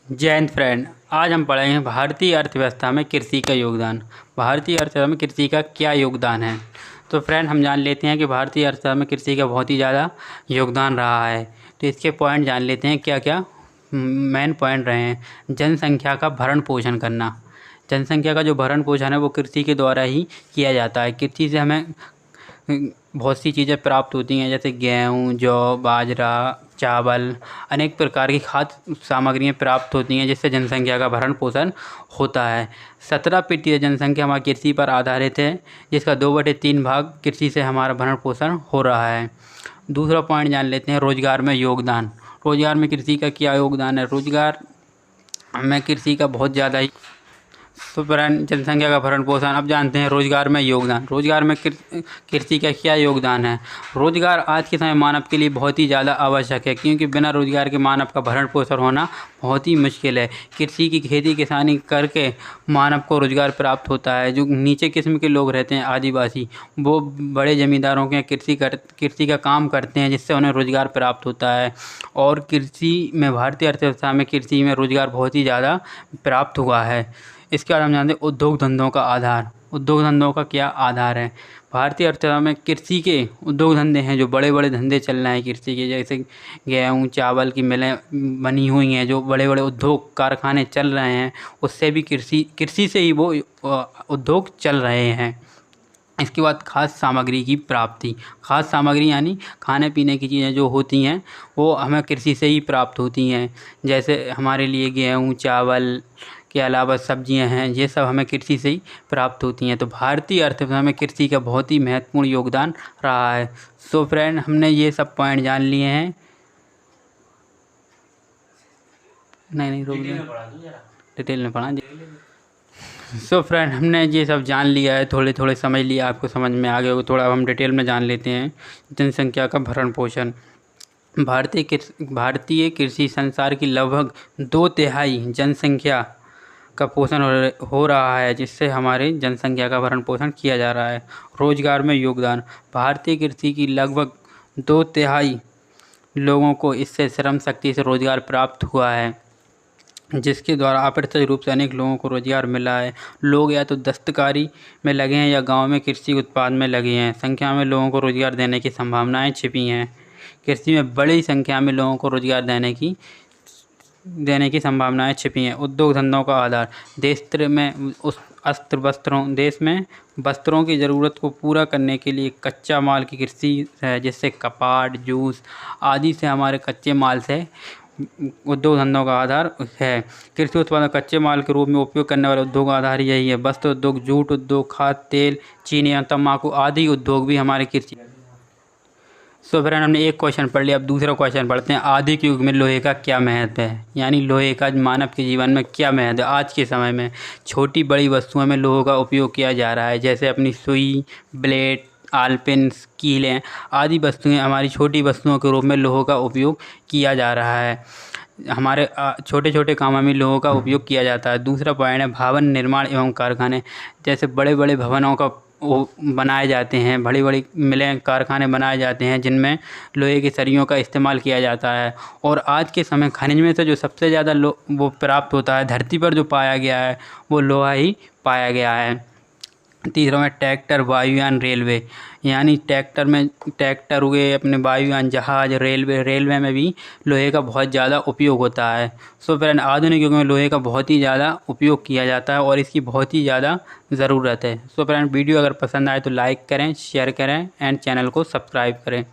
जय हिंद फ्रेंड। आज हम पढ़ेंगे भारतीय अर्थव्यवस्था में कृषि का योगदान। भारतीय अर्थव्यवस्था में कृषि का क्या योगदान है। तो फ्रेंड हम जान लेते हैं कि भारतीय अर्थव्यवस्था में कृषि का बहुत ही ज़्यादा योगदान रहा है। तो इसके पॉइंट जान लेते हैं क्या क्या मेन पॉइंट रहे हैं। जनसंख्या का भरण पोषण करना। जनसंख्या का जो भरण पोषण है वो कृषि के द्वारा ही किया जाता है। कृषि से हमें बहुत सी चीज़ें प्राप्त होती हैं, जैसे गेहूँ, जौ, बाजरा, चावल, अनेक प्रकार की खाद्य सामग्रियाँ प्राप्त होती हैं, जिससे जनसंख्या का भरण पोषण होता है। 17% जनसंख्या हमारी कृषि पर आधारित है, जिसका 2/3 भाग कृषि से हमारा भरण पोषण हो रहा है। दूसरा पॉइंट जान लेते हैं रोजगार में योगदान। रोजगार में कृषि का क्या योगदान है। रोजगार में कृषि का बहुत ज़्यादा ही जनसंख्या का भरण पोषण। अब जानते हैं रोजगार में योगदान। रोजगार में कृषि का क्या योगदान है। रोजगार आज के समय मानव के लिए बहुत ही ज़्यादा आवश्यक है, क्योंकि बिना रोजगार के मानव का भरण पोषण होना बहुत ही मुश्किल है। कृषि की खेती किसानी करके मानव को रोजगार प्राप्त होता है। जो नीचे किस्म के लोग रहते हैं, आदिवासी, वो बड़े ज़मींदारों के कृषि का काम करते हैं, जिससे उन्हें रोजगार प्राप्त होता है। और कृषि में भारतीय अर्थव्यवस्था में कृषि में रोजगार बहुत ही ज़्यादा प्राप्त हुआ है। इसके बाद हम जानते हैं उद्योग धंधों का आधार। उद्योग धंधों का क्या आधार है। भारतीय अर्थव्यवस्था में कृषि के उद्योग धंधे हैं, जो बड़े बड़े धंधे चल रहे हैं कृषि के, जैसे गेहूँ चावल की मिलें बनी हुई हैं, जो बड़े बड़े उद्योग कारखाने चल रहे हैं, उससे भी कृषि से ही वो उद्योग चल रहे हैं। इसके बाद खाद्य सामग्री की प्राप्ति। खाद्य सामग्री यानी खाने पीने की चीज़ें जो होती हैं, वो हमें कृषि से ही प्राप्त होती हैं। जैसे हमारे लिए गेहूँ चावल के अलावा सब्जियां हैं, ये सब हमें कृषि से ही प्राप्त होती हैं। तो भारतीय अर्थव्यवस्था में कृषि का बहुत ही महत्वपूर्ण योगदान रहा है। सो फ्रेंड, हमने ये सब पॉइंट जान लिए हैं। नहीं रोक डिटेल में पढ़ा। सो फ्रेंड, हमने ये सब जान लिया है, थोड़े थोड़े समझ लिया, आपको समझ में आ गया होगा। थोड़ा अब हम डिटेल में जान लेते हैं। जनसंख्या का भरण पोषण। भारतीय कृषि संसार की लगभग 2/3 जनसंख्या का पोषण हो रहा है, जिससे हमारे जनसंख्या का भरण पोषण किया जा रहा है। रोजगार में योगदान। भारतीय कृषि की लगभग 2/3 लोगों को इससे श्रम शक्ति से रोजगार प्राप्त हुआ है, जिसके द्वारा अप्रत्यक्ष रूप से अनेक लोगों को रोजगार मिला है। लोग या तो दस्तकारी में लगे हैं या गांव में कृषि उत्पाद में लगे हैं। संख्या में लोगों को रोजगार देने की संभावनाएं छिपी हैं। कृषि में बड़ी संख्या में लोगों को रोजगार देने की संभावनाएं छिपी हैं। उद्योग धंधों का आधार। देश में वस्त्रों की ज़रूरत को पूरा करने के लिए कच्चा माल की कृषि है, जिससे कपाट जूस आदि से हमारे कच्चे माल से उद्योग धंधों का आधार है। कृषि उत्पादन कच्चे माल के रूप में उपयोग करने वाले उद्योग आधार यही है। वस्त्र उद्योग, जूट उद्योग, खाद्य तेल, चीनी या तंबाकू आदि उद्योग भी हमारे कृषि। सो फ्रेंड, हमने एक क्वेश्चन पढ़ लिया। अब दूसरा क्वेश्चन पढ़ते हैं। आधुनिक युग में लोहे का क्या महत्व है, यानी लोहे का मानव के जीवन में क्या महत्व है। आज के समय में छोटी बड़ी वस्तुओं में लोहे का उपयोग किया जा रहा है, जैसे अपनी सुई, ब्लेड, आलपिन्स, कीलें आदि वस्तुएं हमारी छोटी वस्तुओं के रूप में लोहे का उपयोग किया जा रहा है। हमारे छोटे छोटे कामों में लोहों का उपयोग किया जाता है। दूसरा पॉइंट है भवन निर्माण एवं कारखाने। जैसे बड़े बड़े भवनों का वो बनाए जाते हैं, बड़ी बड़ी मिलें कारखाने बनाए जाते हैं, जिनमें लोहे की सरियों का इस्तेमाल किया जाता है। और आज के समय खनिज में से जो सबसे ज़्यादा वो प्राप्त होता है, धरती पर जो पाया गया है, वो लोहा ही पाया गया है। तीसरा में ट्रैक्टर, वायुयान, रेलवे। यानी ट्रैक्टर हुए, अपने वायुयान, जहाज, रेलवे में भी लोहे का बहुत ज़्यादा उपयोग होता है। सो फ्रेंड, आधुनिक युग में लोहे का बहुत ही ज़्यादा उपयोग किया जाता है और इसकी बहुत ही ज़्यादा ज़रूरत है। सो फ्रेंड, वीडियो अगर पसंद आए तो लाइक करें, शेयर करें एंड चैनल को सब्सक्राइब करें।